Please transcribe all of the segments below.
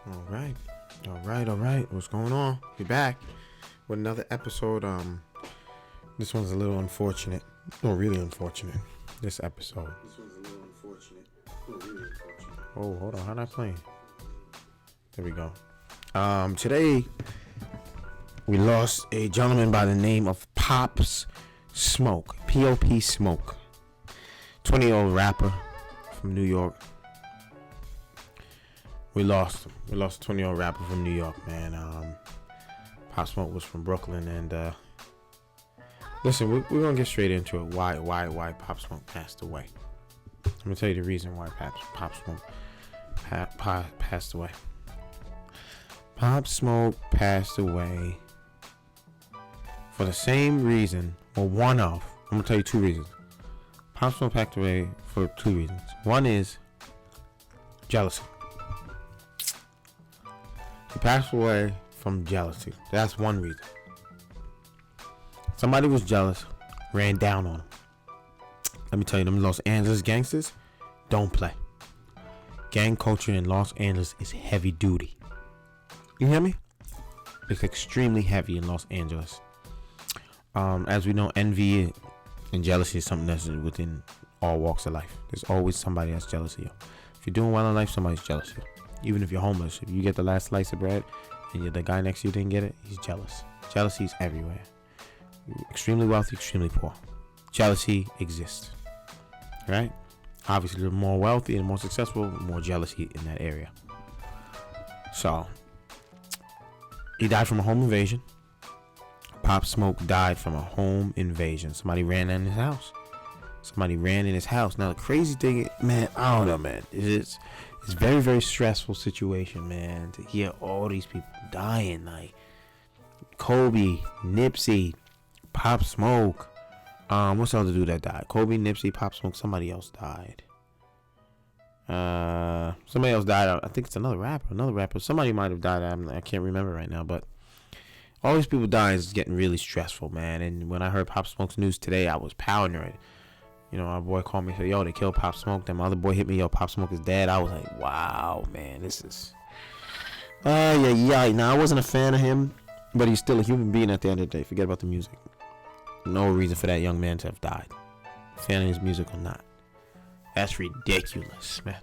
All right. What's going on? We back with another episode. This one's a little unfortunate. No, really unfortunate. This episode. Oh, hold on. How am I playing? There we go. Today we lost a gentleman by the name of Pops Smoke. P.O.P. Smoke. 20-year-old rapper from New York. We lost him. We lost a 20-year-old rapper from New York, man. Pop Smoke was from Brooklyn, and listen, we're gonna get straight into it. Why Pop Smoke passed away? I'm gonna tell you the reason why Pop Smoke passed away. Pop Smoke passed away for the same reason, or one of. I'm gonna tell you two reasons. Pop Smoke passed away for two reasons. One is jealousy. He passed away from jealousy. That's one reason. Somebody was jealous, ran down on him. Let me tell you, them Los Angeles gangsters don't play. Gang culture in Los Angeles is heavy duty. You hear me? It's extremely heavy in Los Angeles. As we know, envy and jealousy is something that's within all walks of life. There's always somebody that's jealous of you. If you're doing well in life, somebody's jealous of you. Even if you're homeless, if you get the last slice of bread and the guy next to you didn't get it, he's jealous. Jealousy is everywhere. Extremely wealthy, extremely poor. Jealousy exists. Right? Obviously, the more wealthy and more successful, more jealousy in that area. So, he died from a home invasion. Pop Smoke died from a home invasion. Somebody ran in his house. Now, the crazy thing, man, I don't know, man. It's a very, very stressful situation, man, to hear all these people dying. Like Kobe, Nipsey, Pop Smoke. What's the other dude that died? Kobe, Nipsey, Pop Smoke. Somebody else died. Somebody else died. I think it's another rapper. Somebody might have died. I can't remember right now. But all these people dying is getting really stressful, man. And when I heard Pop Smoke's news today, I was pounding. You know, our boy called me and said, yo, they killed Pop Smoke. Then my other boy hit me, yo, Pop Smoke is dead. I was like, wow, man, this is... yeah. Now, I wasn't a fan of him, but he's still a human being at the end of the day. Forget about the music. No reason for that young man to have died. Fan of his music or not. That's ridiculous, man.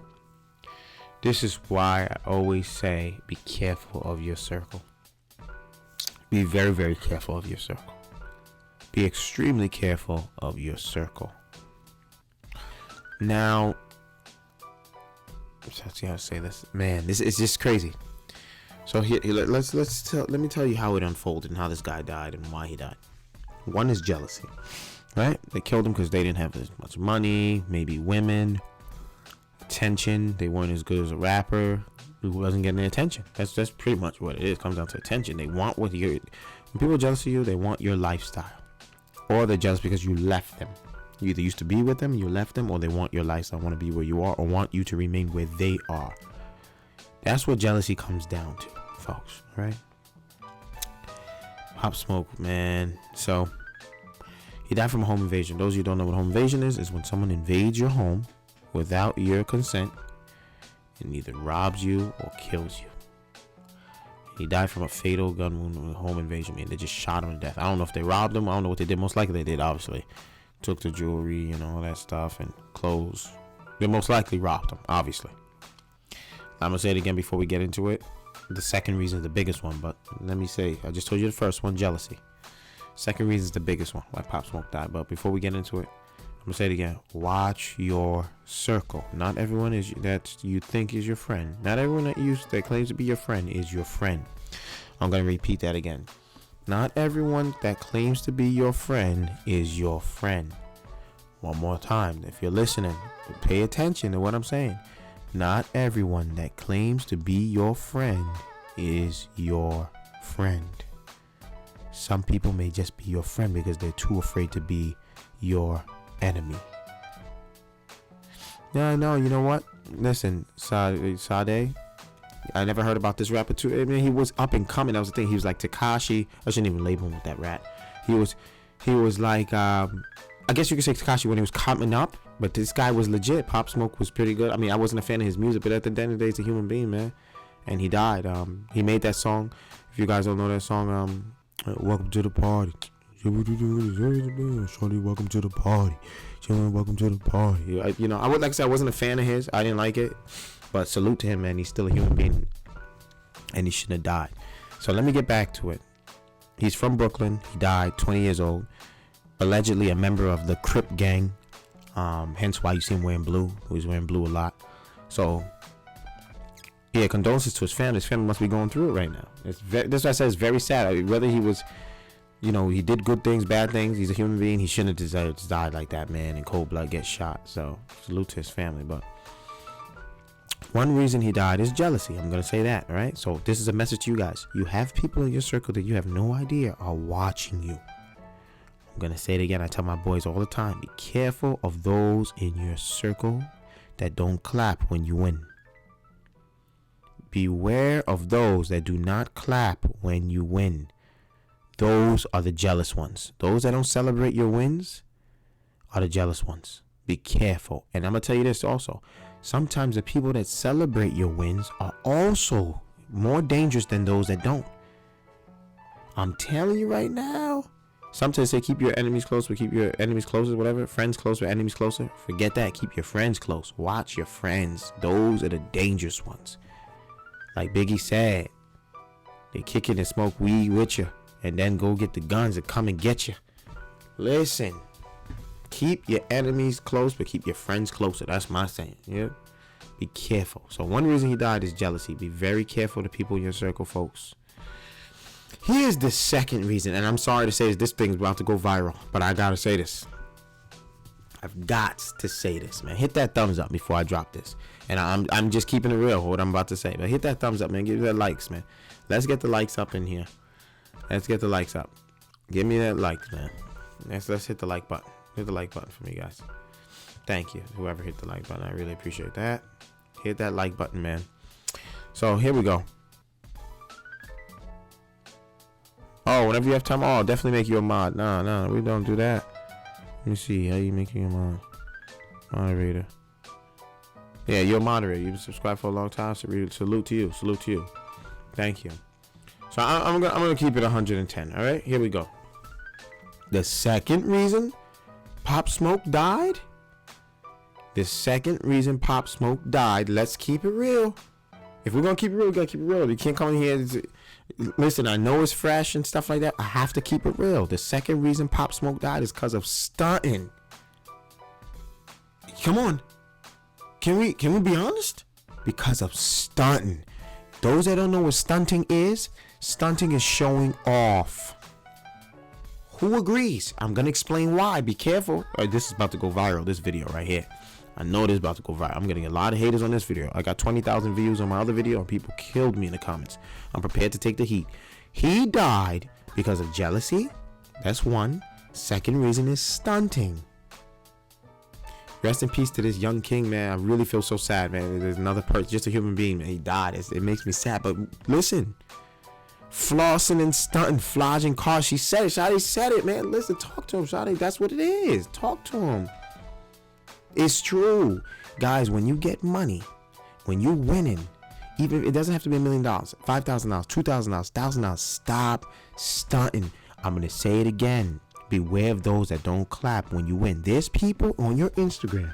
This is why I always say, be careful of your circle. Be very, very careful of your circle. Be extremely careful of your circle. Now, let's see how to say this. Man, this is just crazy. So here, let me tell you how it unfolded and how this guy died and why he died. One is jealousy, right? They killed him because they didn't have as much money, maybe women, attention. They weren't as good as a rapper who wasn't getting the attention. That's pretty much what it is. It comes down to attention. They want when people are jealous of you, they want your lifestyle, or they're jealous because you left them. You either used to be with them, you left them, or they want your lifestyle, want to be where you are, or want you to remain where they are. That's what jealousy comes down to, folks, right? Pop Smoke, man. So, he died from a home invasion. Those of you who don't know what home invasion is when someone invades your home without your consent and either robs you or kills you. He died from a fatal gun wound with a home invasion. Man, they just shot him to death. I don't know if they robbed him. I don't know what they did. Most likely they did, obviously. Took the jewelry and all that stuff and clothes. They most likely robbed him, obviously. I'm going to say it again before we get into it. The second reason is the biggest one, but let me say, I just told you the first one, jealousy. Second reason is the biggest one, why Pop Smoke died. But before we get into it, I'm going to say it again. Watch your circle. Not everyone is that you think is your friend. Not everyone that claims to be your friend is your friend. I'm going to repeat that again. Not everyone that claims to be your friend is your friend. One more time. If you're listening, pay attention to what I'm saying. Not everyone that claims to be your friend is your friend. Some people may just be your friend because they're too afraid to be your enemy. Yeah, no, you know what? Listen, Sade, I never heard about this rapper too. I mean, he was up and coming. That was the thing. He was like Tekashi. I shouldn't even label him with that rat. He was like, I guess you could say Tekashi when he was coming up. But this guy was legit. Pop Smoke was pretty good. I mean, I wasn't a fan of his music, but at the end of the day, he's a human being, man. and he died. He made that song. If you guys don't know that song, welcome to the party. Shorty, welcome to the party. Welcome to the party. I would like to say I wasn't a fan of his. I didn't like it, but salute to him, man. He's still a human being, and he shouldn't have died. So let me get back to it. He's from Brooklyn. He died 20 years old. Allegedly a member of the Crip gang. Hence why you see him wearing blue. He's wearing blue a lot. So, yeah, condolences to his family. His family must be going through it right now. That's why I said it's very sad. I mean, whether he was, he did good things, bad things. He's a human being. He shouldn't have deserved to die like that, man. In cold blood, get shot. So, salute to his family. But one reason he died is jealousy. I'm going to say that, all right? So, this is a message to you guys. You have people in your circle that you have no idea are watching you. I'm going to say it again. I tell my boys all the time. Be careful of those in your circle that don't clap when you win. Beware of those that do not clap when you win. Those are the jealous ones. Those that don't celebrate your wins are the jealous ones. Be careful. And I'm going to tell you this also. Sometimes the people that celebrate your wins are also more dangerous than those that don't. I'm telling you right now. Sometimes they keep your enemies close, but keep your enemies closer, whatever. Friends closer, enemies closer. Forget that. Keep your friends close. Watch your friends. Those are the dangerous ones. Like Biggie said, they kick it and smoke weed with you and then go get the guns and come and get you. Listen, keep your enemies close, but keep your friends closer. That's my saying. Yeah. Be careful. So one reason he died is jealousy. Be very careful of the people in your circle, folks. Here's the second reason, and I'm sorry to say this thing's about to go viral, but I gotta say this. I've got to say this, man. Hit that thumbs up before I drop this. And I'm just keeping it real, what I'm about to say. But hit that thumbs up, man. Give that likes, man. Let's get the likes up in here. Let's get the likes up. Give me that likes, man. Let's hit the like button. Hit the like button for me, guys. Thank you, whoever hit the like button. I really appreciate that. Hit that like button, man. So here we go. Oh, whenever you have time, I'll definitely make you a mod. No, we don't do that. Let me see. How you making a mod? Moderator. Yeah, you're a moderator. You've been subscribed for a long time. So salute to you. Salute to you. Thank you. So I'm gonna keep it 110. All right, here we go. The second reason Pop Smoke died. Let's keep it real. If we're gonna keep it real, we gotta keep it real. You can't come in here. Listen, I know it's fresh and stuff like that. I have to keep it real. The second reason Pop Smoke died is because of stunting. Come on. Can we be honest? Because of stunting. Those that don't know what stunting is showing off. Who agrees? I'm going to explain why. Be careful. This is about to go viral, this video right here. I know this is about to go viral. I'm getting a lot of haters on this video. I got 20,000 views on my other video and people killed me in the comments. I'm prepared to take the heat. He died because of jealousy. That's one. Second reason is stunting. Rest in peace to this young king, man. I really feel so sad, man. There's another person, just a human being, man. He died. It makes me sad. But listen, flossing and stunting, flogging cars. She said it. Shadi said it, man. Listen, talk to him, Shadi. That's what it is. Talk to him. It's true. Guys, when you get money, when you're winning, even if it doesn't have to be $1 million, $5,000, $2,000, $1,000, stop stunting. I'm going to say it again. Beware of those that don't clap when you win. There's people on your Instagram.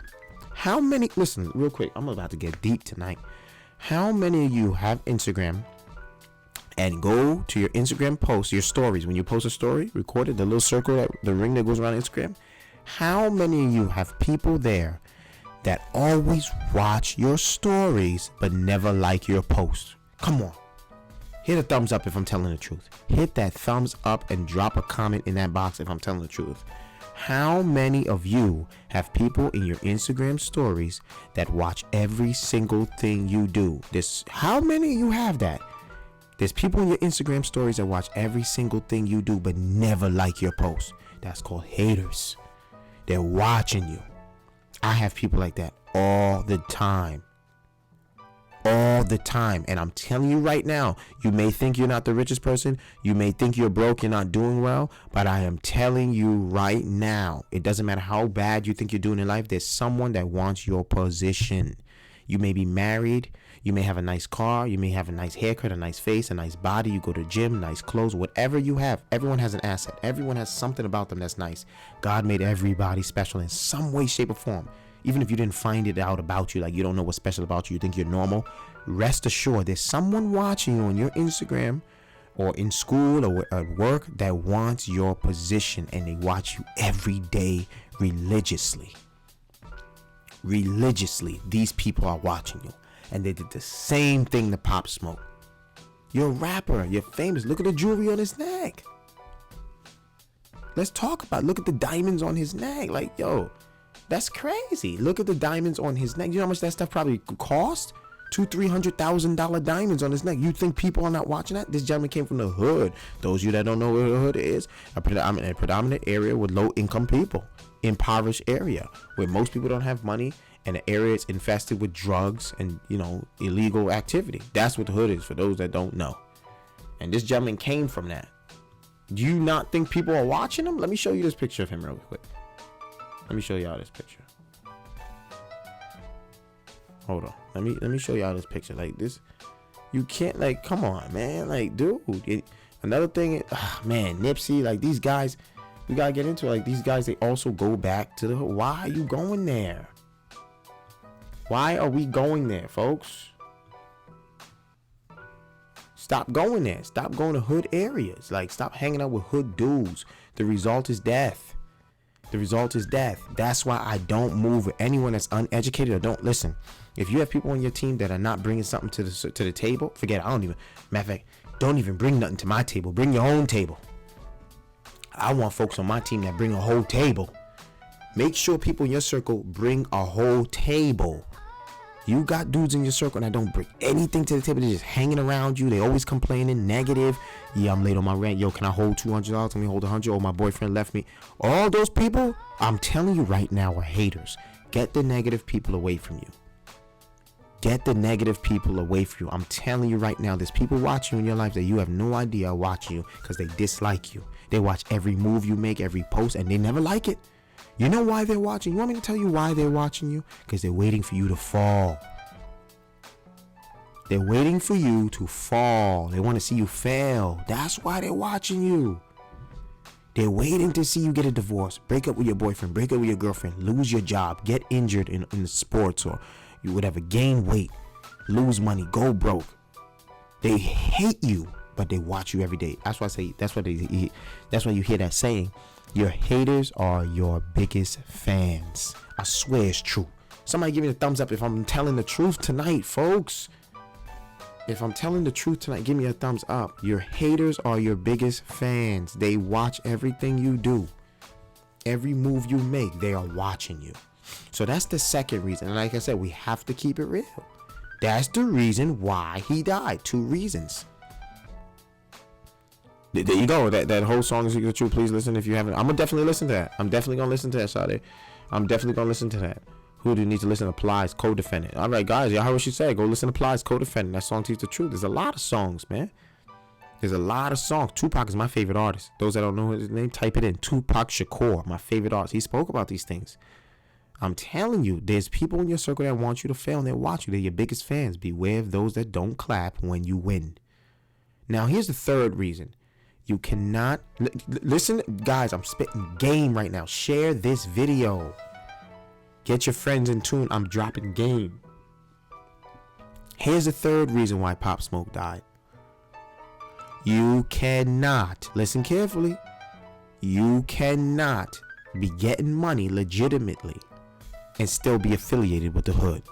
Listen, real quick. I'm about to get deep tonight. How many of you have Instagram and go to your Instagram post, your stories? When you post a story, record it, the little circle, the ring that goes around Instagram. How many of you have people there that always watch your stories but never like your post? Come on. Hit a thumbs up if I'm telling the truth. Hit that thumbs up and drop a comment in that box if I'm telling the truth. How many of you have people in your Instagram stories that watch every single thing you do? How many of you have that? There's people in your Instagram stories that watch every single thing you do but never like your post. That's called haters. They're watching you. I have people like that all the time. All the time. And I'm telling you right now, you may think you're not the richest person. You may think you're broke, you're not doing well. But I am telling you right now, it doesn't matter how bad you think you're doing in life. There's someone that wants your position. You may be married. You may have a nice car. You may have a nice haircut, a nice face, a nice body. You go to the gym, nice clothes, whatever you have. Everyone has an asset. Everyone has something about them that's nice. God made everybody special in some way, shape, or form. Even if you didn't find it out about you, like you don't know what's special about you, you think you're normal, rest assured there's someone watching you on your Instagram or in school or at work that wants your position, and they watch you every day religiously. These people are watching you, and they did the same thing to Pop Smoke. You're a rapper, you're famous. Look at the jewelry on his neck. Let's talk about it. Look at the diamonds on his neck. Like, yo, that's crazy. Look at the diamonds on his neck. You know how much that stuff probably cost? $200,000-$300,000 diamonds on his neck. You think people are not watching that? This gentleman came from the hood. Those of you that don't know where the hood is, a predominant area with low income people, impoverished area where most people don't have money, and the area is infested with drugs and, you know, illegal activity. That's what the hood is for those that don't know. And this gentleman came from that. Do you not think people are watching him? Let me show you this picture of him real quick. Let me show y'all this picture. Hold on. Let me show y'all this picture. Like this, you can't, like, come on, man. Like, dude. Another thing, man, Nipsey, like these guys, we gotta get into it. Like these guys, they also go back to the hood. Why are you going there? Why are we going there, folks? Stop going there. Stop going to hood areas. Like, stop hanging out with hood dudes. The result is death. The result is death. That's why I don't move with anyone that's uneducated or don't listen. If you have people on your team that are not bringing something to the table, forget it. Matter of fact, don't even bring nothing to my table. Bring your own table. I want folks on my team that bring a whole table. Make sure people in your circle bring a whole table. You got dudes in your circle that don't bring anything to the table. They're just hanging around you. They always complaining, negative. Yeah, I'm late on my rent. Yo, can I hold $200? Let me hold 100. Oh, my boyfriend left me. All those people, I'm telling you right now, are haters. Get the negative people away from you. Get the negative people away from you. I'm telling you right now, there's people watching you in your life that you have no idea are watching you because they dislike you. They watch every move you make, every post, and they never like it. You know why they're watching? You want me to tell you why they're watching you? Because they're waiting for you to fall. They're waiting for you to fall. They want to see you fail. That's why they're watching you. They're waiting to see you get a divorce, break up with your boyfriend, break up with your girlfriend, lose your job, get injured in the sports, or you whatever, gain weight, lose money, go broke. They hate you, but they watch you every day. That's why I say, that's why you hear that saying, your haters are your biggest fans. I swear it's true. Somebody give me a thumbs up if I'm telling the truth tonight, folks. If I'm telling the truth tonight, give me a thumbs up. Your haters are your biggest fans. They watch everything you do. Every move you make, they are watching you. So that's the second reason. And like I said, we have to keep it real. That's the reason why he died. 2 reasons. There you go. That whole song is the truth. Please listen if you haven't. I'm gonna definitely listen to that. I'm definitely gonna listen to that, Sade. I'm definitely gonna listen to that. Who do you need to listen to? Plies, Co-Defendant. All right, guys, y'all heard what she said. Go listen to Plies, Co-Defendant. That song teaches the truth. There's a lot of songs, man. There's a lot of songs. Tupac is my favorite artist. Those that don't know his name, type it in. Tupac Shakur, my favorite artist. He spoke about these things. I'm telling you, there's people in your circle that want you to fail and they watch you. They're your biggest fans. Beware of those that don't clap when you win. Now, here's the third reason. You cannot listen, guys. I'm spitting game right now. Share this video. Get your friends in tune. I'm dropping game. Here's the third reason why Pop Smoke died. You cannot, listen carefully, you cannot be getting money legitimately and still be affiliated with the hood.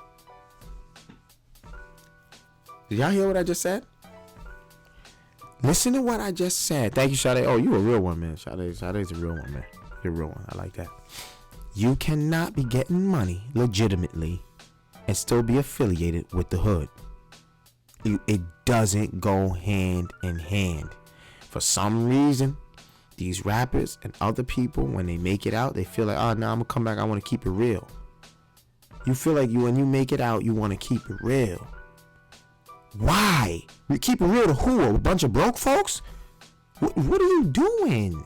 Did y'all hear what I just said? Listen to what I just said. Thank you, Sade. Oh, you a real one, man. Sade's a real one, man. You're a real one. I like that. You cannot be getting money legitimately and still be affiliated with the hood. It doesn't go hand in hand. For some reason, these rappers and other people, when they make it out, they feel like, oh, now I'm gonna come back. I want to keep it real. You feel like when you make it out, you want to keep it real. Why? You keep it real to who? A bunch of broke folks? What are you doing?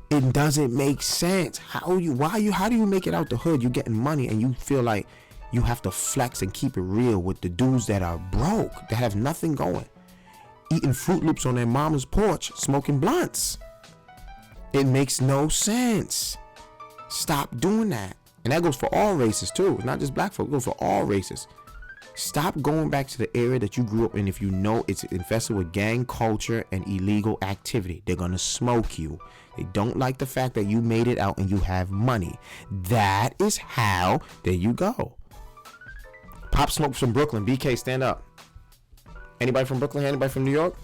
It doesn't make sense. How do you make it out the hood? You getting money and you feel like You have to flex and keep it real with the dudes that are broke, that have nothing going. Eating Fruit Loops on their mama's porch, smoking blunts. It makes no sense. Stop doing that. And that goes for all races too. It's not just black folk. It goes for all races. Stop going back to the area that you grew up in if you know it's infested with gang culture and illegal activity. They're going to smoke you. They don't like the fact that you made it out and you have money. That is how. There you go. Pop Smoke from Brooklyn. BK, stand up. Anybody from Brooklyn? Anybody from New York?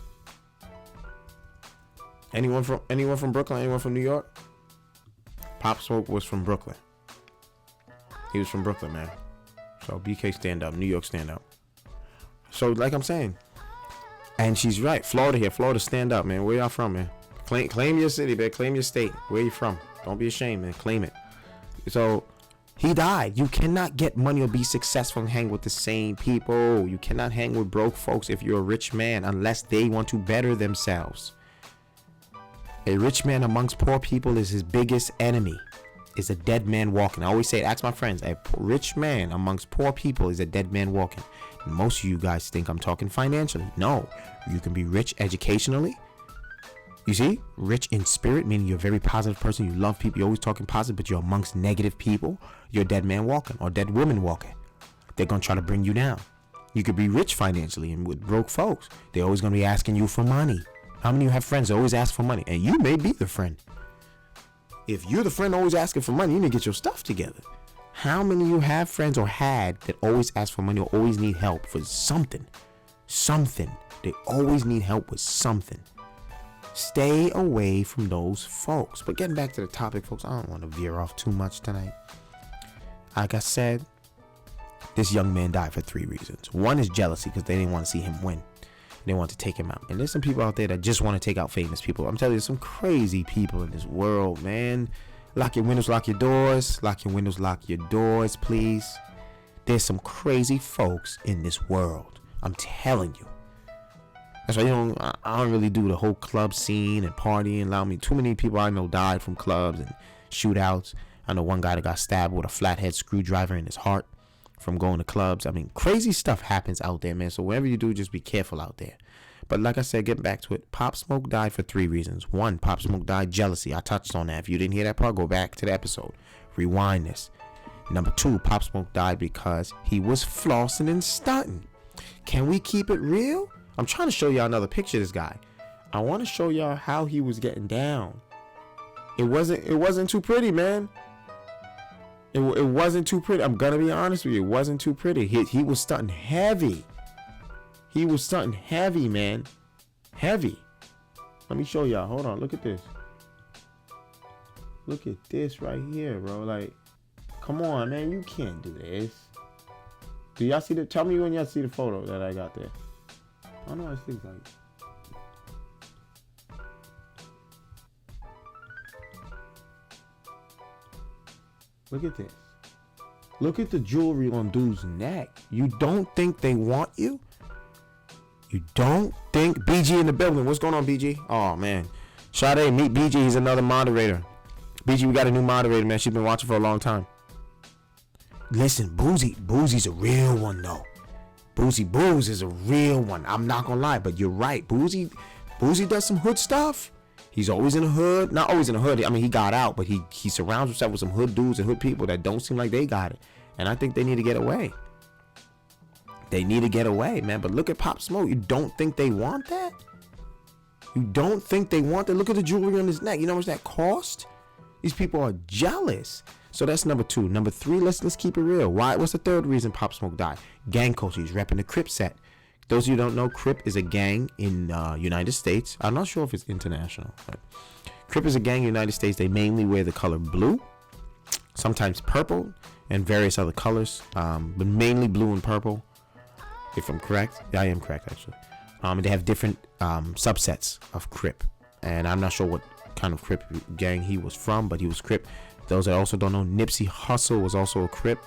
Anyone from Brooklyn? Anyone from New York? Pop Smoke was from Brooklyn. He was from Brooklyn, man. So BK, stand up. New York, stand up. So like I'm saying, and she's right. Florida here. Florida, stand up, man. Where y'all from, man? Claim your city, man. Claim your state. Where you from? Don't be ashamed, man. Claim it. So he died. You cannot get money or be successful and hang with the same people. You cannot hang with broke folks if you're a rich man unless they want to better themselves. A rich man amongst poor people is his biggest enemy. Is a dead man walking. I always say, ask my friends, a rich man amongst poor people is a dead man walking. Most of you guys think I'm talking financially. No, you can be rich educationally. You see, rich in spirit, meaning you're a very positive person. You love people. You're always talking positive, but you're amongst negative people. You're a dead man walking or dead woman walking. They're going to try to bring you down. You could be rich financially, and with broke folks, they're always going to be asking you for money. How many of you have friends that always ask for money? And you may be the friend. If you're the friend always asking for money, you need to get your stuff together. How many of you have friends or had that always ask for money or always need help for something? Something. They always need help with something. Stay away from those folks. But getting back to the topic, folks, I don't want to veer off too much tonight. Like I said, this young man died for 3 reasons. One is jealousy because they didn't want to see him win. They want to take him out. And there's some people out there that just want to take out famous people. I'm telling you, there's some crazy people in this world, man. Lock your windows, lock your doors. Lock your windows, lock your doors, please. There's some crazy folks in this world. I'm telling you. That's why I don't really do the whole club scene and partying. Too many people I know died from clubs and shootouts. I know one guy that got stabbed with a flathead screwdriver in his heart from going to clubs. I mean, crazy stuff happens out there, man. So whatever you do, just be careful out there. But like I said, getting back to it, Pop Smoke died for 3 reasons. 1, Pop Smoke died jealousy. I touched on that. If you didn't hear that part, go back to the episode. Rewind this. Number 2, Pop Smoke died because he was flossing and stunting. Can we keep it real? I'm trying to show y'all another picture of this guy. I want to show y'all how he was getting down. It wasn't too pretty, man. It wasn't too pretty. I'm gonna be honest with you. It wasn't too pretty. He was stunting heavy. He was stunting heavy, man. Heavy. Let me show y'all. Hold on. Look at this. Look at this right here, bro. Like, come on, man. You can't do this. Do y'all see the? Tell me when y'all see the photo that I got there. I don't know what this like. Look at this. Look at the jewelry on dude's neck. You don't think they want you? You don't think? BG in the building. What's going on, BG? Oh, man. Sade, meet BG. He's another moderator. BG, we got a new moderator, man. She's been watching for a long time. Listen, Boozy's a real one, though. Boozy Booze is a real one. I'm not going to lie, but you're right. Boozy does some hood stuff. He's always in the hood. Not always in the hood. I mean, he got out, but he surrounds himself with some hood dudes and hood people that don't seem like they got it. And I think they need to get away. They need to get away, man. But look at Pop Smoke. You don't think they want that? You don't think they want that? Look at the jewelry on his neck. You know how much that cost? These people are jealous. So that's number 2. Number 3, let's keep it real. Why? What's the 3rd reason Pop Smoke died? Gang culture. He's repping the Crip set. Those of you who don't know, Crip is a gang in United States. I'm not sure if it's international. But Crip is a gang in the United States. They mainly wear the color blue, sometimes purple, and various other colors, but mainly blue and purple, if I'm correct. Yeah, I am correct, actually. And they have different subsets of Crip. And I'm not sure what kind of Crip gang he was from, but he was Crip. Those that also don't know, Nipsey Hussle was also a Crip.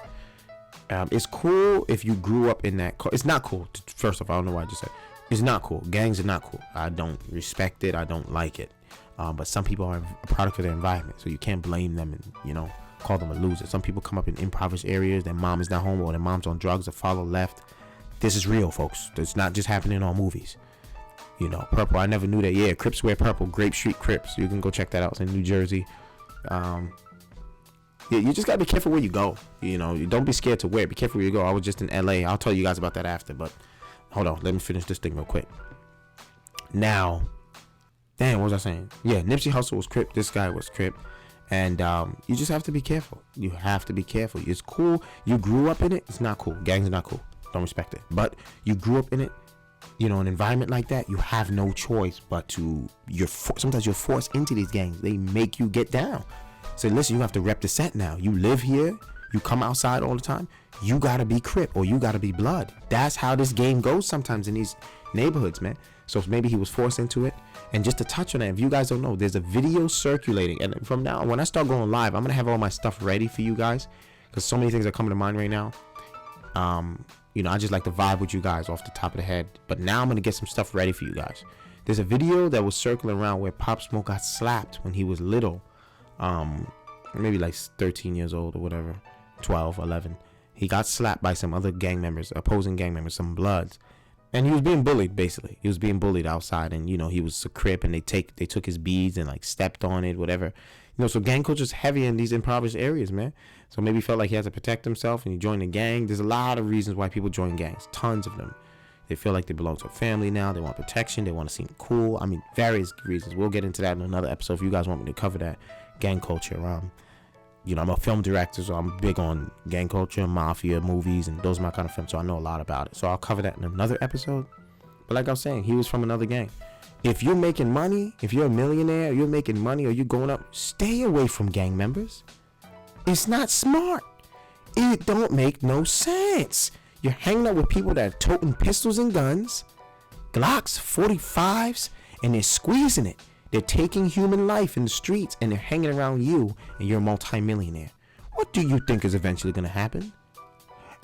It's cool if you grew up in that. It's not cool. First off, I don't know why I just said it's not cool. Gangs are not cool. I don't respect it. I don't like it. But some people are a product of their environment, so you can't blame them and call them a loser. Some people come up in impoverished areas, their mom is not home or their mom's on drugs or father left. This is real, folks. It's not just happening on movies. You know, purple, I never knew that. Yeah, Crips wear purple. Grape Street Crips. You can go check that out. It's in New Jersey. Yeah, you just gotta be careful where you go. You know, you don't be scared to wear. Be careful where you go. I was just in LA. I'll tell you guys about that after, but hold on, let me finish this thing real quick. Now, damn, what was I saying? Yeah, Nipsey Hussle was Crip. This guy was Crip. And you just have to be careful. You have to be careful. It's cool. You grew up in it. It's not cool. Gangs are not cool. Don't respect it. But you grew up in it. You know, an environment like that, you have no choice but to. Sometimes you're forced into these gangs. They make you get down. So listen, you have to rep the set now. You live here. You come outside all the time. You gotta be Crip or you gotta be Blood. That's how this game goes sometimes in these neighborhoods, man. So maybe he was forced into it. And just to touch on that, if you guys don't know, there's a video circulating. And from now on, when I start going live, I'm going to have all my stuff ready for you guys. Because so many things are coming to mind right now. You know, I just like to vibe with you guys off the top of the head. But now I'm going to get some stuff ready for you guys. There's a video that was circling around where Pop Smoke got slapped when he was little. Maybe like 13 years old or whatever. 12, 11. He got slapped by some other gang members, opposing gang members, some Bloods. And he was being bullied, basically. He was being bullied outside, and you know he was a Crip, and they took his beads and like stepped on it, whatever. You know, so gang culture is heavy in these impoverished areas, man. So maybe he felt like he had to protect himself, and he joined a gang. There's a lot of reasons why people join gangs, tons of them. They feel like they belong to a family now. They want protection. They want to seem cool. I mean, various reasons. We'll get into that in another episode if you guys want me to cover that gang culture. You know, I'm a film director, so I'm big on gang culture, mafia movies, and those are my kind of films, so I know a lot about it. So I'll cover that in another episode. But like I was saying, he was from another gang. If you're making money, if you're a millionaire, you're making money, or you're going up, stay away from gang members. It's not smart. It don't make no sense. You're hanging out with people that are toting pistols and guns, Glocks, 45s, and they're squeezing it. They're taking human life in the streets and they're hanging around you and you're a multi-millionaire. What do you think is eventually going to happen?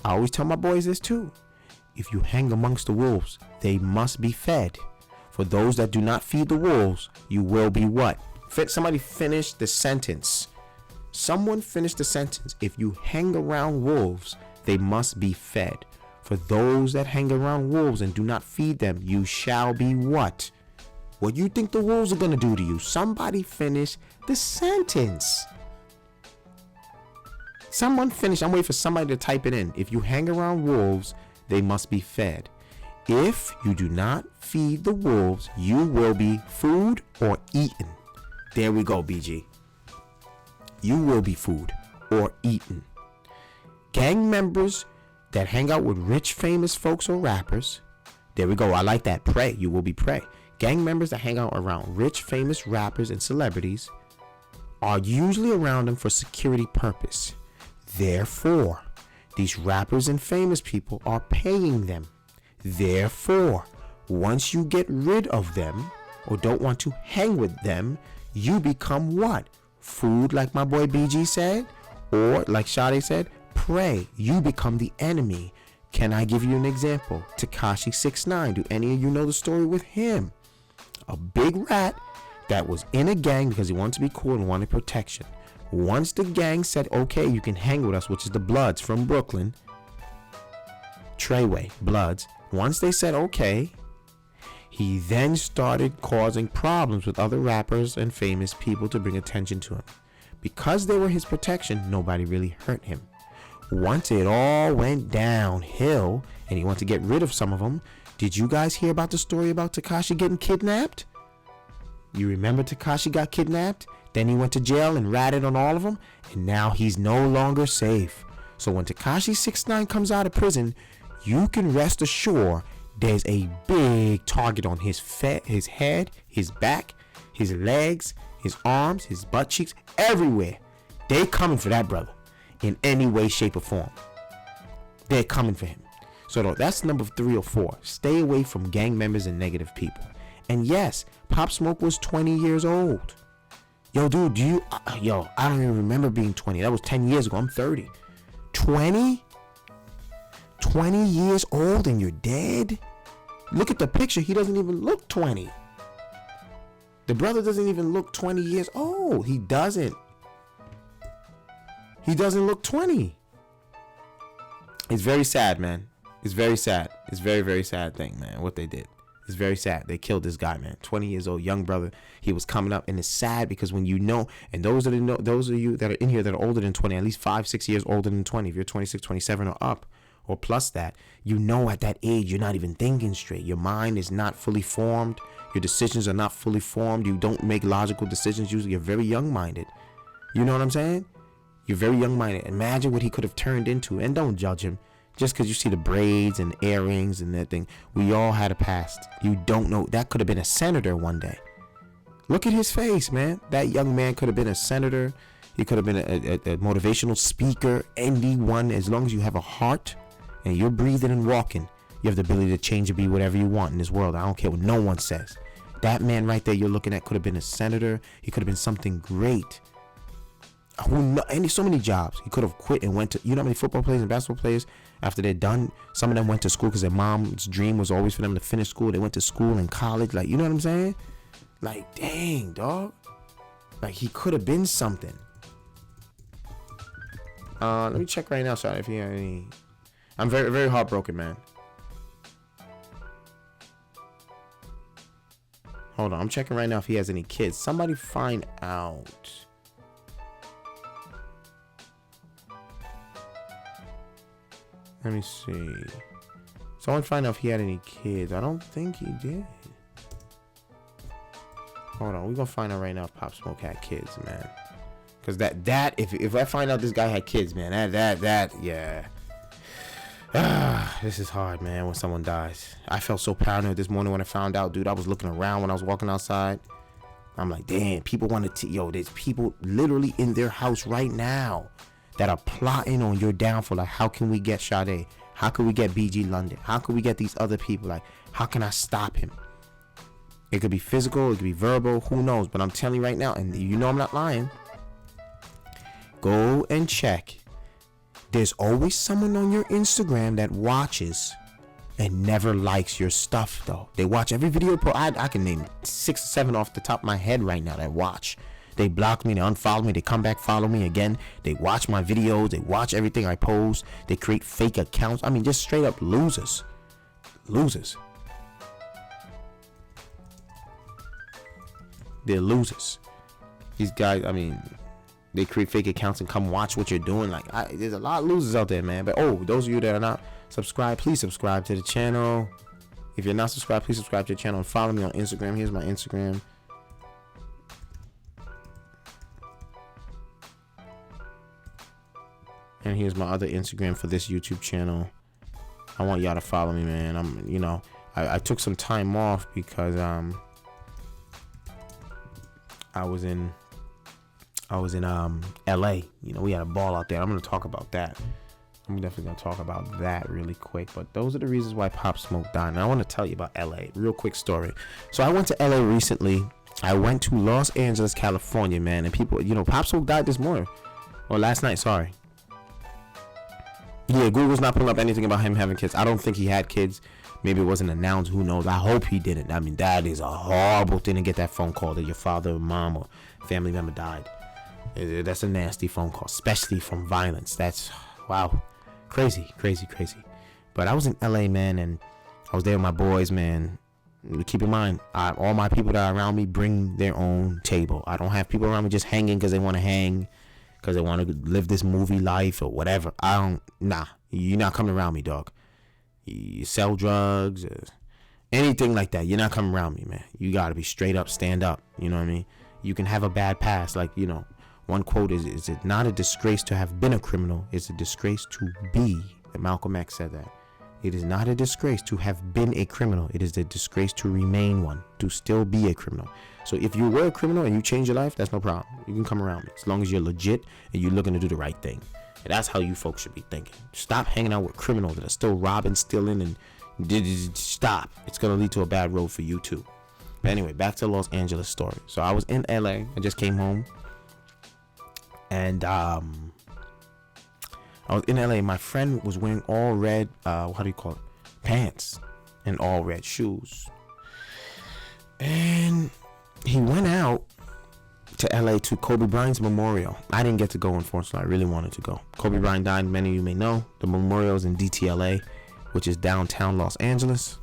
I always tell my boys this too. If you hang amongst the wolves, they must be fed. For those that do not feed the wolves, you will be what? Somebody finish the sentence. Someone finish the sentence. If you hang around wolves, they must be fed. For those that hang around wolves and do not feed them, you shall be what? What do you think the wolves are going to do to you? Somebody finish the sentence. Someone finish. I'm waiting for somebody to type it in. If you hang around wolves, they must be fed. If you do not feed the wolves, you will be food or eaten. There we go, BG. You will be food or eaten. Gang members that hang out with rich, famous folks or rappers. There we go. I like that. Prey. You will be prey. Gang members that hang out around rich, famous rappers and celebrities are usually around them for security purpose. Therefore, these rappers and famous people are paying them. Therefore, once you get rid of them or don't want to hang with them, you become what? Food, like my boy BG said, or like Sade said, prey. You become the enemy. Can I give you an example? Tekashi 6ix9ine. Do any of you know the story with him? A big rat that was in a gang because he wanted to be cool and wanted protection. Once the gang said, okay, you can hang with us, which is the Bloods from Brooklyn, Treyway, Bloods. Once they said, okay, he then started causing problems with other rappers and famous people to bring attention to him. Because they were his protection, nobody really hurt him. Once it all went downhill and he wanted to get rid of some of them, did you guys hear about the story about Tekashi getting kidnapped? You remember Tekashi got kidnapped? Then he went to jail and ratted on all of them, and now he's no longer safe. So when Tekashi 6ix9ine comes out of prison, you can rest assured there's a big target on his head, his back, his legs, his arms, his butt cheeks, everywhere. They coming for that brother in any way, shape, or form. They're coming for him. So that's number 3 or 4. Stay away from gang members and negative people. And yes, Pop Smoke was 20 years old. Yo, dude, I don't even remember being 20. That was 10 years ago. I'm 30. 20? 20 years old and you're dead? Look at the picture. He doesn't even look 20. The brother doesn't even look 20 years old. He doesn't. He doesn't look 20. It's very sad, man. It's very sad. It's very, very sad thing, man, what they did. It's very sad. They killed this guy, man. 20 years old, young brother. He was coming up, and it's sad because when you know, and those of you that are in here that are older than 20, at least 5-6 years older than 20, if you're 26, 27 or up, or plus that, you know at that age you're not even thinking straight. Your mind is not fully formed. Your decisions are not fully formed. You don't make logical decisions. Usually you're very young-minded. You know what I'm saying? You're very young-minded. Imagine what he could have turned into. And don't judge him. Just because you see the braids and earrings and that thing. We all had a past. You don't know. That could have been a senator one day. Look at his face, man. That young man could have been a senator. He could have been a motivational speaker. Anyone, as long as you have a heart and you're breathing and walking, you have the ability to change and be whatever you want in this world. I don't care what no one says. That man right there you're looking at could have been a senator. He could have been something great. And so many jobs. He could have quit and went to, you know how many football players and basketball players, after they're done, some of them went to school because their mom's dream was always for them to finish school. They went to school and college. Like, you know what I'm saying? Like, dang, dog. Like, he could have been something. Let me check right now, sorry, if he had any. I'm very, very heartbroken, man. Hold on, I'm checking right now if he has any kids. Somebody find out. Let me see. Someone find out if he had any kids. I don't think he did. Hold on, we're gonna find out right now if Pop Smoke had kids, man. Cause if I find out this guy had kids, man, yeah. This is hard, man, when someone dies. I felt so paranoid this morning when I found out, dude. I was looking around when I was walking outside. I'm like, damn, people want to, there's people literally in their house right now that are plotting on your downfall. Like, how can we get Sade? How can we get BG London? How can we get these other people? Like, how can I stop him? It could be physical, it could be verbal, who knows? But I'm telling you right now, and you know I'm not lying. Go and check. There's always someone on your Instagram that watches and never likes your stuff, though. They watch every video. I can name 6 or 7 off the top of my head right now that watch. They block me, they unfollow me, they come back, follow me again. They watch my videos, they watch everything I post. They create fake accounts. I mean, just straight up losers. Losers. They're losers. These guys, I mean, they create fake accounts and come watch what you're doing. Like, there's a lot of losers out there, man. But those of you that are not subscribed, please subscribe to the channel. If you're not subscribed, please subscribe to the channel and follow me on Instagram. Here's my Instagram. And here's my other Instagram for this YouTube channel. I want y'all to follow me, man. I took some time off because I was in LA. We had a ball out there. I'm gonna talk about that. I'm definitely gonna talk about that really quick. But those are the reasons why Pop Smoke died. And I want to tell you about LA. Real quick story. So I went to LA recently. I went to Los Angeles, California, man. And people, Pop Smoke died this morning. Or last night, sorry. Yeah, Google's not pulling up anything about him having kids. I don't think he had kids. Maybe it wasn't announced. Who knows? I hope he didn't. I mean, that is a horrible thing to get that phone call that your father or mom or family member died. That's a nasty phone call, especially from violence. That's, wow. Crazy. But I was in LA, man, and I was there with my boys, man. Keep in mind, all my people that are around me bring their own table. I don't have people around me just hanging because they want to hang, because they want to live this movie life or whatever. Nah, you're not coming around me, dog. You sell drugs, anything like that, you're not coming around me, man. You got to be straight up, stand up. You know what I mean? You can have a bad past. Like, one quote is it not a disgrace to have been a criminal? It's a disgrace to be. Malcolm X said that. It is not a disgrace to have been a criminal. It is a disgrace to remain one, to still be a criminal. So if you were a criminal and you change your life, that's no problem. You can come around me as long as you're legit and you're looking to do the right thing. And that's how you folks should be thinking. Stop hanging out with criminals that are still robbing, stealing, and stop. It's going to lead to a bad road for you too. But anyway, back to the Los Angeles story. So I was in LA. I just came home. And I was in LA. My friend was wearing all red, pants and all red shoes. And he went out to LA to Kobe Bryant's memorial. I didn't get to go, unfortunately. I really wanted to go. Kobe Bryant died, many of you may know. The memorial is in DTLA, which is downtown Los Angeles.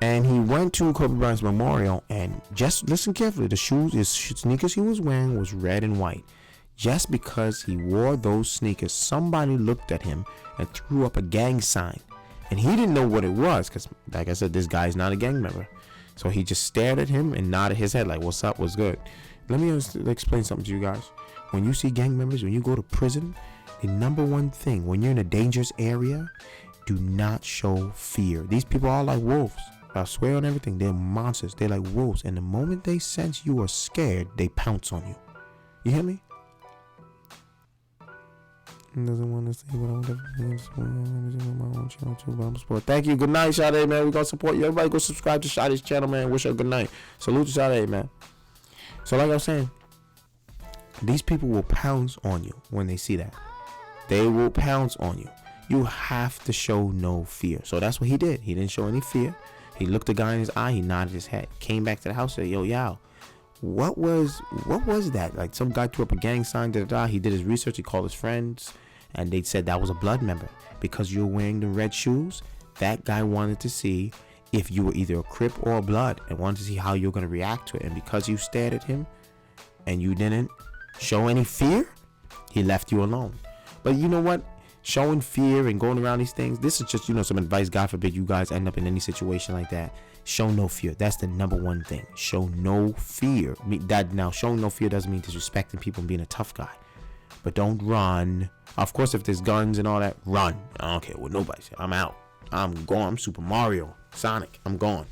And he went to Kobe Bryant's memorial, and just listen carefully. The sneakers he was wearing was red and white. Just because he wore those sneakers, somebody looked at him and threw up a gang sign. And he didn't know what it was, because, like I said, this guy's not a gang member. So he just stared at him and nodded his head like, what's up, what's good? Let me explain something to you guys. When you see gang members, when you go to prison, the number one thing, when you're in a dangerous area, do not show fear. These people are like wolves. I swear on everything. They're monsters. They're like wolves. And the moment they sense you are scared, they pounce on you. You hear me? Doesn't want to say what I want. Thank you. Good night, Sade, man. We're going to support you. Everybody go subscribe to Sade's channel, man. Wish her good night. Salute to Sade, man. So like I was saying, these people will pounce on you when they see that. They will pounce on you. You have to show no fear. So that's what he did. He didn't show any fear. He looked the guy in his eye. He nodded his head. Came back to the house. Said, yo, what was that? Like, some guy threw up a gang sign. He did his research. He called his friends, and they said that was a blood member. Because you're wearing the red shoes, that guy wanted to see if you were either a Crip or a Blood, and wanted to see how you're going to react to it. And because you stared at him and you didn't show any fear, he left you alone. But you know what? Showing fear and going around these things, this is just, some advice. God forbid you guys end up in any situation like that. Show no fear. That's the number one thing. Show no fear. Now, showing no fear doesn't mean disrespecting people and being a tough guy. But don't run. Of course, if there's guns and all that, run. I don't care what nobody said. I'm out. I'm gone. I'm Super Mario, Sonic. I'm gone.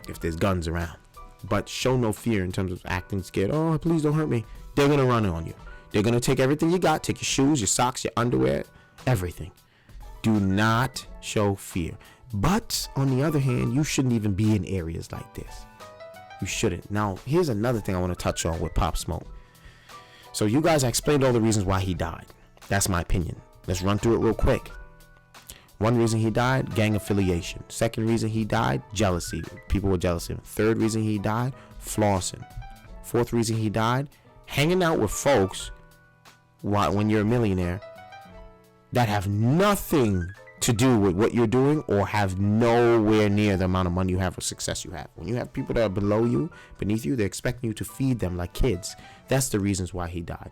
If there's guns around. But show no fear in terms of acting scared. Oh, please don't hurt me. They're going to run on you. They're going to take everything you got. Take your shoes, your socks, your underwear, everything. Do not show fear. But on the other hand, you shouldn't even be in areas like this. You shouldn't. Now, here's another thing I want to touch on with Pop Smoke. So you guys, I explained all the reasons why he died. That's my opinion. Let's run through it real quick. One reason he died, gang affiliation. Second reason he died, jealousy. People were jealous of him. Third reason he died, flossing. Fourth reason he died, hanging out with folks when you're a millionaire that have nothing to do with what you're doing or have nowhere near the amount of money you have or success you have. When you have people that are below you, beneath you, they're expecting you to feed them like kids. That's the reasons why he died.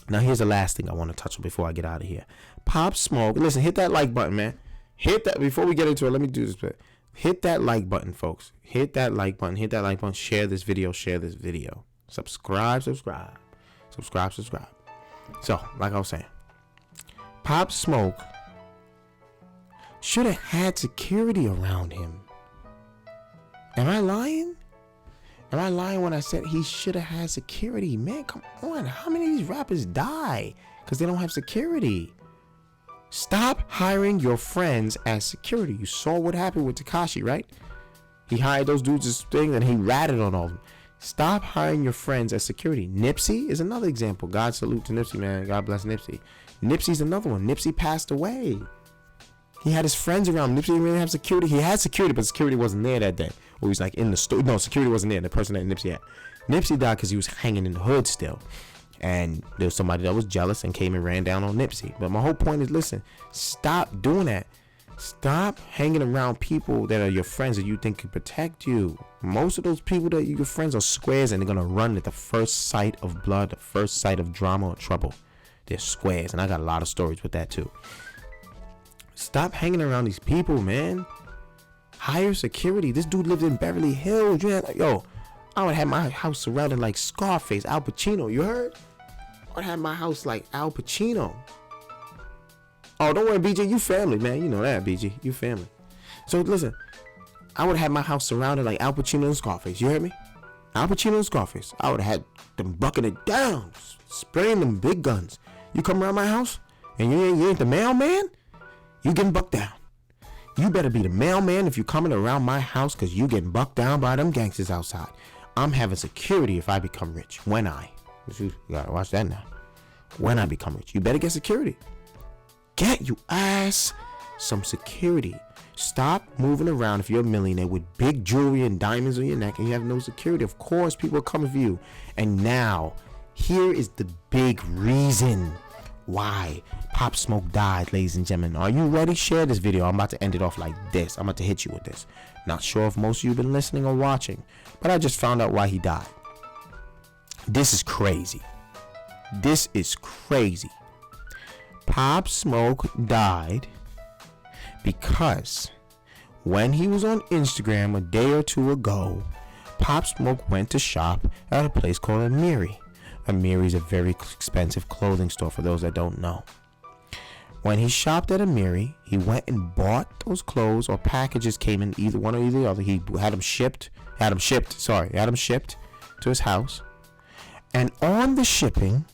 Now, here's the last thing I want to touch on before I get out of here. Pop Smoke. Listen, hit that like button, man. Hit that. Before we get into it, let me do this bit. Hit that like button, folks. Hit that like button. Hit that like button. Share this video. Share this video. Subscribe. So, like I was saying, Pop Smoke should have had security around him. Am I lying? Am I lying when I said he should have had security? Man, come on. How many of these rappers die because they don't have security? Stop hiring your friends as security. You saw what happened with Tekashi, right? He hired those dudes as thing and he ratted on all of them. Stop hiring your friends as security. Nipsey is another example. God salute to Nipsey, man. God bless Nipsey. Nipsey's another one. Nipsey passed away. He had his friends around. Nipsey didn't really have security. He had security, but security wasn't there that day. Or he was like in the store. No, security wasn't there. The person that Nipsey had. Nipsey died because he was hanging in the hood still. And there was somebody that was jealous and came and ran down on Nipsey. But my whole point is, listen, stop doing that. Stop hanging around people that are your friends that you think can protect you. Most of those people that are your friends are squares, and they're going to run at the first sight of blood, the first sight of drama or trouble. They're squares, and I got a lot of stories with that too. Stop hanging around these people, man. Hire security. This dude lived in Beverly Hills. I would have my house surrounded like Scarface, Al Pacino. You heard? I would have my house like Al Pacino. Oh, don't worry, BG. You family, man. You know that, BG. You family. So listen, I would have my house surrounded like Al Pacino and Scarface. You heard me? Al Pacino and Scarface. I would have had them bucking it down, spraying them big guns. You come around my house and you ain't the mailman? You getting bucked down. You better be the mailman if you coming around my house, because you getting bucked down by them gangsters outside. I'm having security if I become rich. You gotta watch that now. When I become rich, you better get security. Get you ass some security. Stop moving around if you're a millionaire with big jewelry and diamonds on your neck and you have no security. Of course, people are coming for you. And now, here is the big reason why Pop Smoke died, ladies and gentlemen. Are you ready? Share this video. I'm about to end it off like this. I'm about to hit you with this. Not sure if most of you have been listening or watching, but I just found out why he died. This is crazy. This is crazy. Pop Smoke died because when he was on Instagram a day or two ago, Pop Smoke went to shop at a place called Amiri. Amiri is a very expensive clothing store for those that don't know. When he shopped at Amiri, he went and bought those clothes, or packages came in either one or either the other. He had them shipped to his house. And on the shipping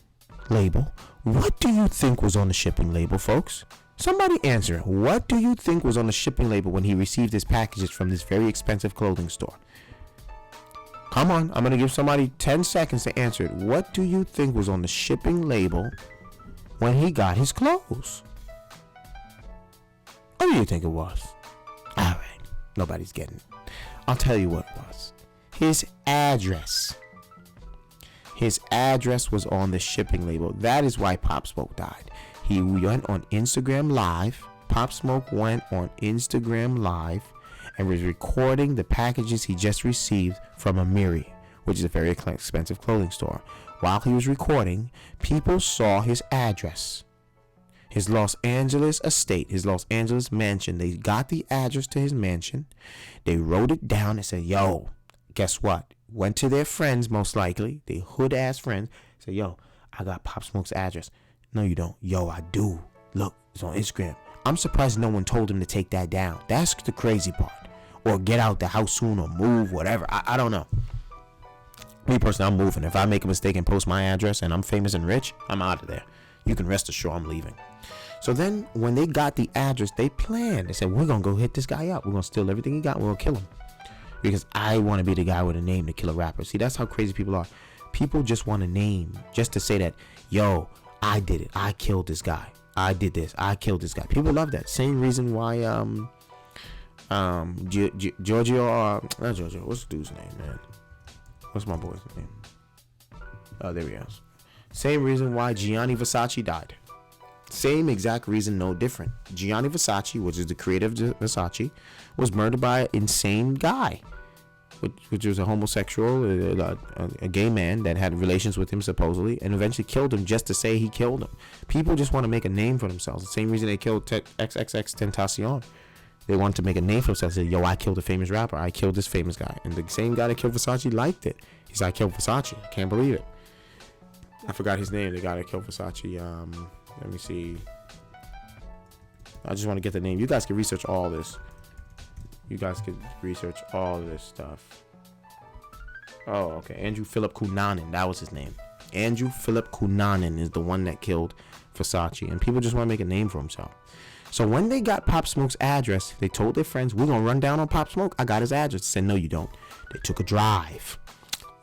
label, what do you think was on the shipping label, folks? Somebody answer. What do you think was on the shipping label when he received his packages from this very expensive clothing store? Come on, I'm going to give somebody 10 seconds to answer it. What do you think was on the shipping label when he got his clothes? What do you think it was? All right, nobody's getting it. I'll tell you what it was. His address. His address was on the shipping label. That is why Pop Smoke died. He went on Instagram Live. Pop Smoke went on Instagram Live and was recording the packages he just received from Amiri, which is a very expensive clothing store. While he was recording, people saw his address, his Los Angeles estate, his Los Angeles mansion. They got the address to his mansion. They wrote it down and said, yo, guess what? Went to their friends, most likely, their hood-ass friends, said, yo, I got Pop Smoke's address. No, you don't. Yo, I do. Look, it's on Instagram. I'm surprised no one told him to take that down. That's the crazy part. Or get out the house soon or move, whatever. I don't know. Me personally, I'm moving. If I make a mistake and post my address and I'm famous and rich, I'm out of there. You can rest assured I'm leaving. So then when they got the address, they planned. They said, we're going to go hit this guy up. We're going to steal everything he got. We're going to kill him. Because I want to be the guy with a name to kill a rapper. See, that's how crazy people are. People just want a name just to say that, yo, I did it. I killed this guy. I did this. I killed this guy. People love that. Same reason why Giorgio, not Giorgio, what's the dude's name, man? What's my boy's name? Oh, there he is. Same reason why Gianni Versace died. Same exact reason, no different. Gianni Versace, which is the creator of Versace, was murdered by an insane guy, which was a homosexual, a gay man that had relations with him supposedly, and eventually killed him just to say he killed him. People just want to make a name for themselves. The same reason they killed XXX Tentacion. They wanted to make a name for themselves. They said, yo, I killed a famous rapper. I killed this famous guy. And the same guy that killed Versace liked it. He said, I killed Versace. I can't believe it. I forgot his name. The guy that killed Versace. Let me see. I just want to get the name. You guys can research all this. You guys can research all this stuff. Oh, okay. Andrew Philip Cunanan. That was his name. Andrew Philip Cunanan is the one that killed Versace. And people just want to make a name for himself. So when they got Pop Smoke's address, they told their friends, we're going to run down on Pop Smoke. I got his address. They said, no, you don't. They took a drive.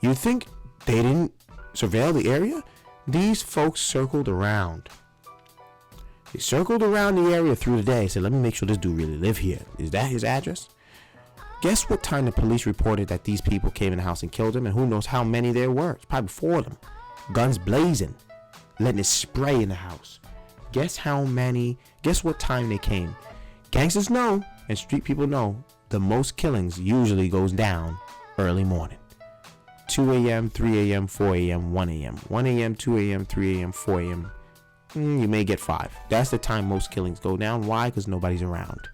You think they didn't surveil the area? These folks circled around. They circled around the area through the day. Said, let me make sure this dude really live here. Is that his address? Guess what time the police reported that these people came in the house and killed him? And who knows how many there were. It's probably 4 of them. Guns blazing. Letting it spray in the house. Guess what time they came. Gangsters know, and street people know, the most killings usually goes down early morning. 2 a.m., 3 a.m., 4 a.m., 1 a.m. 1 a.m., 2 a.m., 3 a.m., 4 a.m. You may get 5. That's the time most killings go down. Why? Because nobody's around.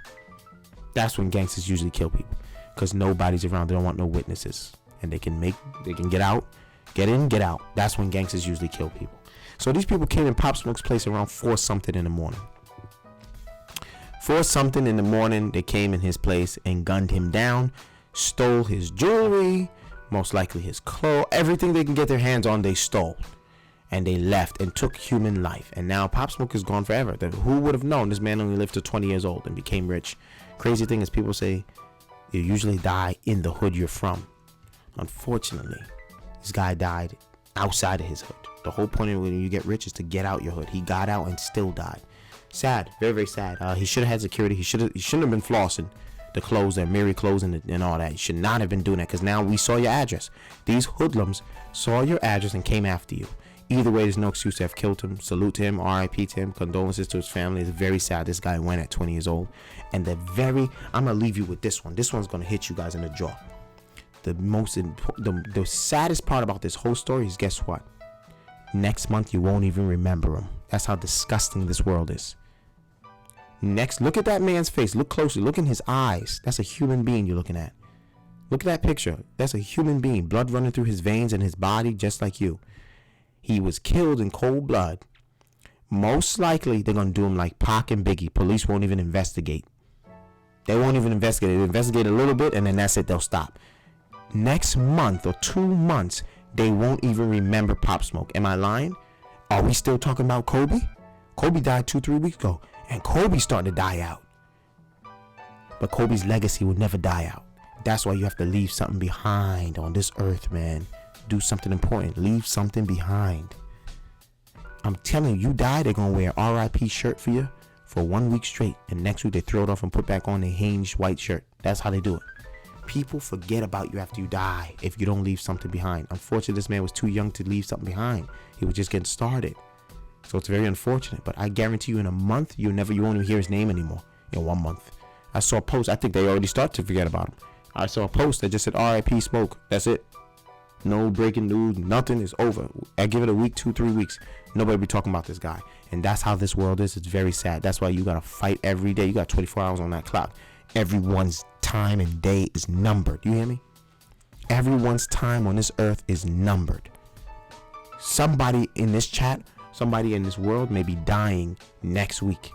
That's when gangsters usually kill people. Because nobody's around. They don't want no witnesses. And they can get out, get in, get out. That's when gangsters usually kill people. So these people came in Pop Smoke's place around 4 something in the morning. 4 something in the morning, they came in his place and gunned him down, stole his jewelry, most likely his clothes, everything they can get their hands on, they stole. And they left and took human life. And now Pop Smoke is gone forever. Who would have known this man only lived to 20 years old and became rich? Crazy thing is, people say you usually die in the hood you're from. Unfortunately, this guy died outside of his hood. The whole point of when you get rich is to get out your hood. He got out and still died. Sad, very, very sad. He should have had security. He shouldn't have been flossing the clothes, and Mary clothes, and all that. You should not have been doing that, because now we saw your address. These hoodlums saw your address and came after you. Either way, there's no excuse to have killed him. Salute to him, RIP to him, condolences to his family. It's very sad. This guy went at 20 years old. And I'm gonna leave you with this one. This one's gonna hit you guys in the jaw. The saddest part about this whole story is, guess what? Next month you won't even remember him. That's how disgusting this world is. Next, look at that man's face. Look closely. Look in his eyes. That's a human being you're looking at. Look at that picture. That's a human being. Blood running through his veins and his body, just like you. He was killed in cold blood. Most likely, they're going to do him like Pac and Biggie. Police won't even investigate. They won't even investigate. They investigate a little bit, and then that's it. They'll stop. Next month or 2 months, they won't even remember Pop Smoke. Am I lying? Are we still talking about Kobe? Kobe died 2-3 weeks ago, and Kobe's starting to die out. But Kobe's legacy will never die out. That's why you have to leave something behind on this earth, man. Do something important. Leave something behind. I'm telling you, you die, they're going to wear a RIP shirt for you for 1 week straight. And next week, they throw it off and put back on their hinged white shirt. That's how they do it. People forget about you after you die if you don't leave something behind. Unfortunately, this man was too young to leave something behind. He was just getting started. So it's very unfortunate. But I guarantee you, in a month, you won't even hear his name anymore. In 1 month. I saw a post. I think they already started to forget about him. I saw a post that just said RIP Smoke. That's it. No breaking news, nothing. Is over. I give it a week, 2-3 weeks. Nobody be talking about this guy. And that's how this world is. It's very sad. That's why you got to fight every day. You got 24 hours on that clock. Everyone's time and day is numbered. You hear me? Everyone's time on this earth is numbered. Somebody in this chat, somebody in this world may be dying next week,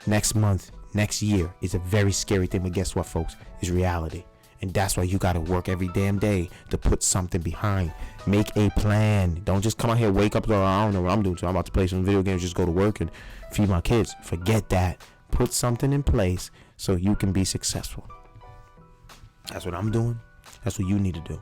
next month, next year. It's a very scary thing. But guess what, folks? It's reality. And that's why you got to work every damn day to put something behind. Make a plan. Don't just come out here, wake up, I don't know what I'm doing. So I'm about to play some video games, just go to work and feed my kids. Forget that. Put something in place so you can be successful. That's what I'm doing. That's what you need to do.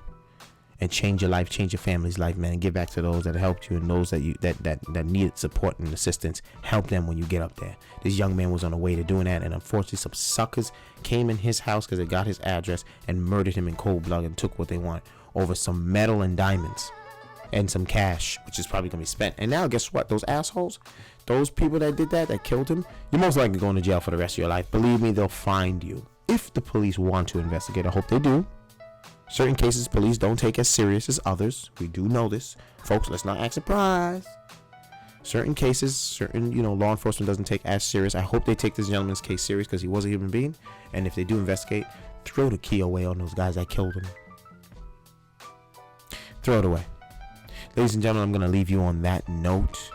And change your life, change your family's life, man. And give back to those that helped you and those that needed support and assistance. Help them when you get up there. This young man was on the way to doing that, and unfortunately some suckers came in his house because they got his address and murdered him in cold blood and took what they want over some metal and diamonds and some cash, which is probably gonna be spent. And now guess what? Those assholes, those people that did that killed him, you're most likely going to jail for the rest of your life. Believe me, they'll find you if the police want to investigate. I hope they do. Certain cases police don't take as serious as others. We do know this. Folks, let's not act surprised. Certain cases, law enforcement doesn't take as serious. I hope they take this gentleman's case serious because he was a human being. And if they do investigate, throw the key away on those guys that killed him. Throw it away. Ladies and gentlemen, I'm going to leave you on that note.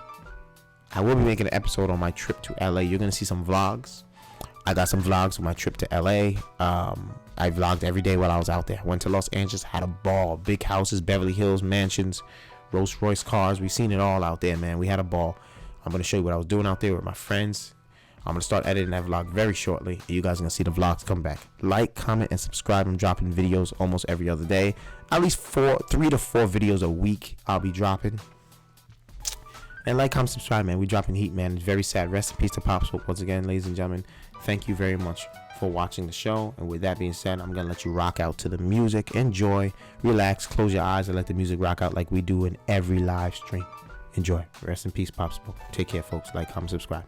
I will be making an episode on my trip to LA. You're going to see some vlogs. I got some vlogs on my trip to LA. I vlogged every day while I was out there. Went to Los Angeles, had a ball. Big houses, Beverly Hills mansions, Rolls Royce cars. We seen it all out there, man. We had a ball. I'm going to show you what I was doing out there with my friends. I'm going to start editing that vlog very shortly. You guys are going to see the vlogs come back. Like, comment, and subscribe. I'm dropping videos almost every other day. At least 3 to 4 videos a week I'll be dropping. And like, comment, subscribe, man. We dropping heat, man. It's very sad. Rest in peace to Pop Smoke. Once again, ladies and gentlemen, thank you very much for watching the show. And with that being said, I'm going to let you rock out to the music. Enjoy, relax, close your eyes, and let the music rock out like we do in every live stream. Enjoy. Rest in peace, Pop Smoke. Take care, folks. Like, comment, subscribe.